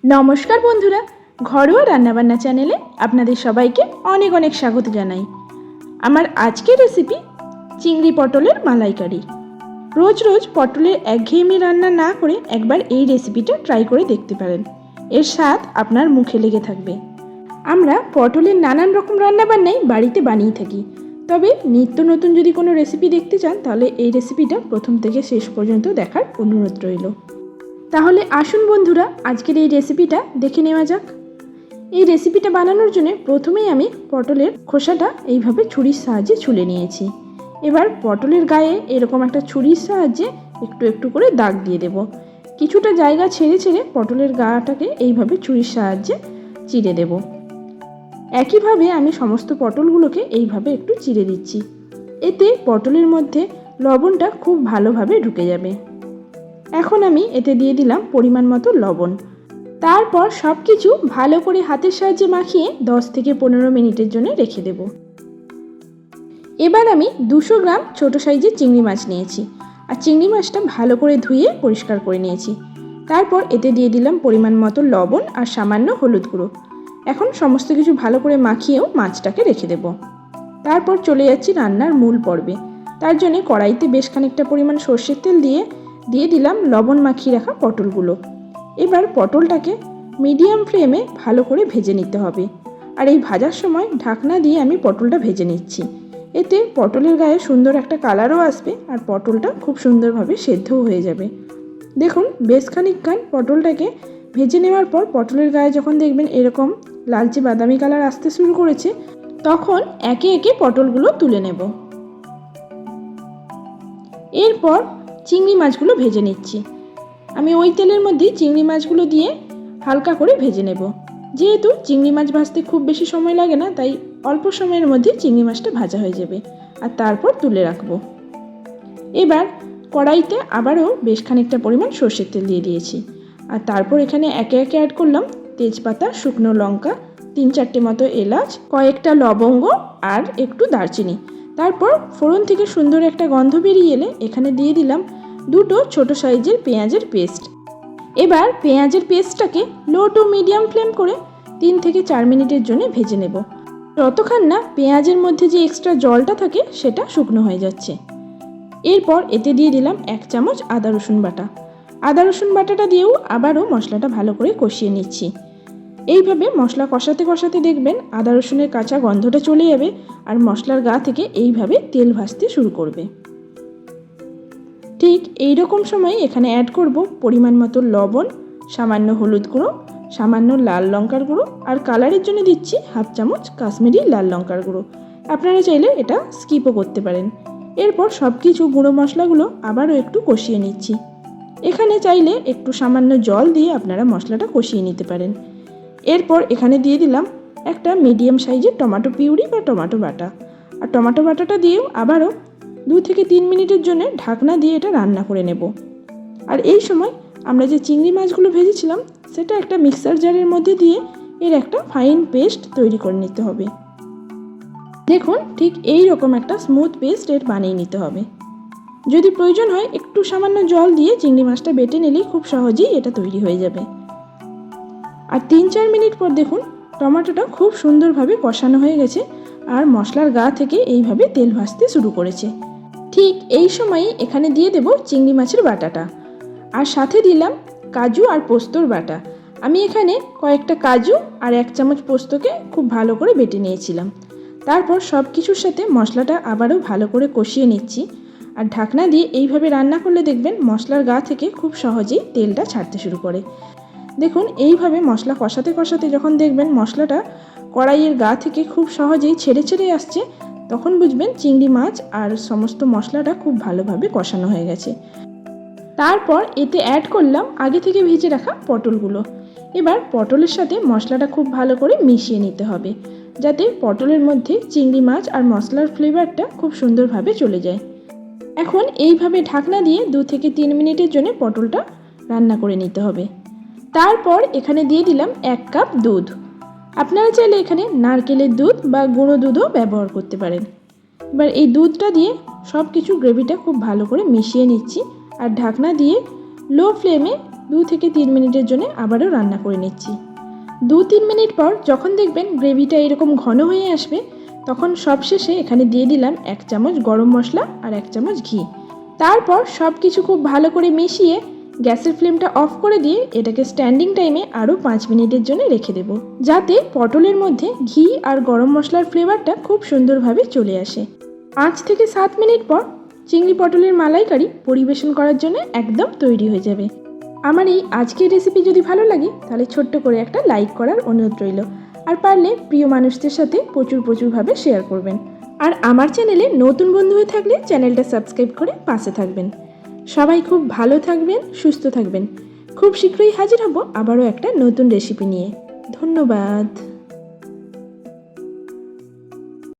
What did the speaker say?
নমস্কার বন্ধুরা, ঘরোয়া রান্নাবান্না চ্যানেলে আপনাদের সবাইকে অনেক অনেক স্বাগত জানাই। আমার আজকের রেসিপি চিংড়ি পটলের মালাইকারি। রোজ রোজ পটলের একঘেয়েমি রান্না না করে একবার এই রেসিপিটা ট্রাই করে দেখতে পারেন। এর স্বাদ আপনার মুখে লেগে থাকবে। আমরা পটলের নানান রকম রান্নাবান্নাই বাড়িতে বানিয়ে থাকি, তবে নিত্য নতুন যদি কোনো রেসিপি দেখতে চান তাহলে এই রেসিপিটা প্রথম থেকে শেষ পর্যন্ত দেখার অনুরোধ রইল। তাহলে আসুন বন্ধুরা, আজকের এই রেসিপিটা দেখে নেওয়া যাক। এই রেসিপিটা বানানোর জন্য প্রথমেই আমি পটলের খোসাটা এইভাবে ছুরির সাহায্যে ছুলে নিয়েছি। এবার পটলের গায়ে এরকম একটা ছুরির সাহায্যে একটু একটু করে দাগ দিয়ে দেব। কিছুটা জায়গা ছেড়ে ছেড়ে পটলের গাটাকে এইভাবে ছুরির সাহায্যে চিড়ে দেব। একইভাবে আমি সমস্ত পটলগুলোকে এইভাবে একটু চিড়ে দিচ্ছি। এতে পটলের মধ্যে লবণটা খুব ভালোভাবে ঢুকে যাবে। এখন আমি এতে দিয়ে দিলাম পরিমাণ মতো লবণ। তারপর সব কিছু ভালো করে হাতের সাহায্যে মাখিয়ে 10 থেকে 15 মিনিটের জন্য রেখে দেব। এবার আমি 200 গ্রাম ছোট সাইজের চিংড়ি মাছ নিয়েছি, আর চিংড়ি মাছটা ভালো করে ধুয়ে পরিষ্কার করে নিয়েছি। তারপর এতে দিয়ে দিলাম পরিমাণ মতো লবণ আর সামান্য হলুদ গুঁড়ো। এখন সমস্ত কিছু ভালো করে মাখিয়েও মাছটাকে রেখে দেব। তারপর চলে যাচ্ছি রান্নার মূল পর্বে। তার জন্য কড়াইতে বেশ খানিকটা পরিমাণ সর্ষের তেল দিয়ে দিলাম লবণ মাখিয়ে রাখা পটলগুলো। এবার পটলটাকে মিডিয়াম ফ্লেমে ভালো করে ভেজে নিতে হবে, আর এই ভাজার সময় ঢাকনা দিয়ে আমি পটলটা ভেজে নিচ্ছি। এতে পটলের গায়ে সুন্দর একটা কালারও আসবে, আর পটলটা খুব সুন্দরভাবে সেদ্ধও হয়ে যাবে। দেখুন, বেশ খানিকক্ষণ পটলটাকে ভেজে নেওয়ার পর পটলের গায়ে যখন দেখবেন এরকম লালচে বাদামি কালার আসতে শুরু করেছে, তখন একে একে পটলগুলো তুলে নেব। এরপর চিংড়ি মাছগুলো ভেজে নিচ্ছি। আমি ওই তেলের মধ্যেই চিংড়ি মাছগুলো দিয়ে হালকা করে ভেজে নেব। যেহেতু চিংড়ি মাছ ভাজতে খুব বেশি সময় লাগে না, তাই অল্প সময়ের মধ্যে চিংড়ি মাছটা ভাজা হয়ে যাবে, আর তারপর তুলে রাখবো। এবার কড়াইতে আবারও বেশ খানিকটা পরিমাণ সর্ষের তেল দিয়ে দিয়েছি, আর তারপর এখানে একে একে অ্যাড করলাম তেজপাতা, শুকনো লঙ্কা, 3-4টে মতো এলাচ, কয়েকটা লবঙ্গ আর একটু দারচিনি। তারপর ফোড়ন থেকে সুন্দর একটা গন্ধ বেরিয়ে এলে এখানে দিয়ে দিলাম 2টো ছোট সাইজের পেঁয়াজের পেস্ট। এবার পেঁয়াজের পেস্টটাকে লো টু মিডিয়াম ফ্লেম করে 3 থেকে 4 মিনিটের জন্য ভেজে নেব, ততক্ষণ না পেঁয়াজের মধ্যে যে এক্সট্রা জলটা থাকে সেটা শুকনো হয়ে যাচ্ছে। এরপর এতে দিয়ে দিলাম 1 চামচ আদা রসুন বাটা। আদা রসুন বাটাটা দিয়েও আবারও মশলাটা ভালো করে কষিয়ে নিচ্ছি। এইভাবে মশলা কষাতে কষাতে দেখবেন আদা রসুনের কাঁচা গন্ধটা চলে যাবে, আর মশলার গা থেকে এইভাবে তেল ভাসতে শুরু করবে। ঠিক এই রকম সময় এখানে অ্যাড করব পরিমাণ মতো লবণ, সামান্য হলুদ গুঁড়ো, সামান্য লাল লঙ্কার গুঁড়ো, আর কালারের জন্য দিচ্ছি 1/2 চামচ কাশ্মীরি লাল লঙ্কার গুঁড়ো। আপনারা চাইলে এটা স্কিপও করতে পারেন। এরপর সব কিছু গুঁড়ো মশলাগুলো আবারও একটু কষিয়ে নিচ্ছি। এখানে চাইলে একটু সামান্য জল দিয়ে আপনারা মশলাটা কষিয়ে নিতে পারেন। এরপর এখানে দিয়ে দিলাম একটা মিডিয়াম সাইজের টমেটো পিউরি বা টমেটো বাটা, আর টমেটো বাটাটা দিয়েও আবারও 2 থেকে 3 মিনিটের জন্য ঢাকনা দিয়ে এটা রান্না করে নেব। আর এই সময় আমরা যে চিংড়ি মাছগুলো ভেজেছিলাম সেটা একটা মিক্সার জারের মধ্যে দিয়ে এর একটা ফাইন পেস্ট তৈরি করে নিতে হবে। দেখুন, ঠিক এই রকম একটা স্মুথ পেস্ট এর বানিয়ে নিতে হবে। যদি প্রয়োজন হয় একটু সামান্য জল দিয়ে চিংড়ি মাছটা বেটে নিলেই খুব সহজেই এটা তৈরি হয়ে যাবে। আর 3-4 মিনিট পর দেখুন টমেটোটা খুব সুন্দরভাবে কষানো হয়ে গেছে, আর মশলার গা থেকে এইভাবে তেল ভাসতে শুরু করেছে। ঠিক এই সময়ই এখানে দিয়ে দেব চিংড়ি মাছের বাটাটা, আর সাথে দিলাম কাজু আর পোস্তর বাটা। আমি এখানে কয়েকটা কাজু আর 1 চামচ পোস্তকে খুব ভালো করে বেটে নিয়েছিলাম। তারপর সব কিছুর সাথে মশলাটা আবারও ভালো করে কষিয়ে নিচ্ছি, আর ঢাকনা দিয়ে এইভাবে রান্না করলে দেখবেন মশলার গা থেকে খুব সহজেই তেলটা ছাড়তে শুরু করে। দেখুন, এইভাবে মশলা কষাতে কষাতে যখন দেখবেন মশলাটা কড়াইয়ের গা থেকে খুব সহজেই ছেড়ে ছেড়ে আসছে, তখন বুঝবেন চিংড়ি মাছ আর সমস্ত মশলাটা খুব ভালোভাবে কষানো হয়ে গেছে। তারপর এতে অ্যাড করলাম আগে থেকে ভেজে রাখা পটলগুলো। এবার পটলের সাথে মশলাটা খুব ভালো করে মিশিয়ে নিতে হবে, যাতে পটলের মধ্যে চিংড়ি মাছ আর মশলার ফ্লেভারটা খুব সুন্দরভাবে চলে যায়। এখন এইভাবে ঢাকনা দিয়ে 2 থেকে 3 মিনিটের জন্য পটলটা রান্না করে নিতে হবে। তারপর এখানে দিয়ে দিলাম 1 কাপ দুধ। আপনারা চাইলে এখানে নারকেলের দুধ বা গুঁড়ো দুধও ব্যবহার করতে পারেন। এবার এই দুধটা দিয়ে সব কিছু গ্রেভিটা খুব ভালো করে মিশিয়ে নিচ্ছি, আর ঢাকনা দিয়ে লো ফ্লেমে 2 থেকে 3 মিনিটের জন্য আবারও রান্না করে নিচ্ছি। 2-3 মিনিট পর যখন দেখবেন গ্রেভিটা এরকম ঘন হয়ে আসবে, তখন সবশেষে এখানে দিয়ে দিলাম 1 চামচ গরম মশলা আর 1 চামচ ঘি। তারপর সব কিছু খুব ভালো করে মিশিয়ে গ্যাসের ফ্লেমটা অফ করে দিয়ে এটাকে স্ট্যান্ডিং টাইমে আরও 5 মিনিটের জন্য রেখে দেবো, যাতে পটলের মধ্যে ঘি আর গরম মশলার ফ্লেভারটা খুব সুন্দরভাবে চলে আসে। 5 থেকে 7 মিনিট পর চিংড়ি পটলের মালাইকারি পরিবেশন করার জন্য একদম তৈরি হয়ে যাবে। আমার এই আজকের রেসিপি যদি ভালো লাগে তাহলে ছোট্ট করে একটা লাইক করার অনুরোধ রইল, আর পারলে প্রিয় মানুষদের সাথে প্রচুরভাবে শেয়ার করবেন। আর আমার চ্যানেলে নতুন বন্ধু হয়ে থাকলে চ্যানেলটা সাবস্ক্রাইব করে পাশে থাকবেন। সবাই খুব ভালো থাকবেন, সুস্থ থাকবেন। খুব শীঘ্রই হাজির হব আবারও একটা নতুন রেসিপি নিয়ে। ধন্যবাদ।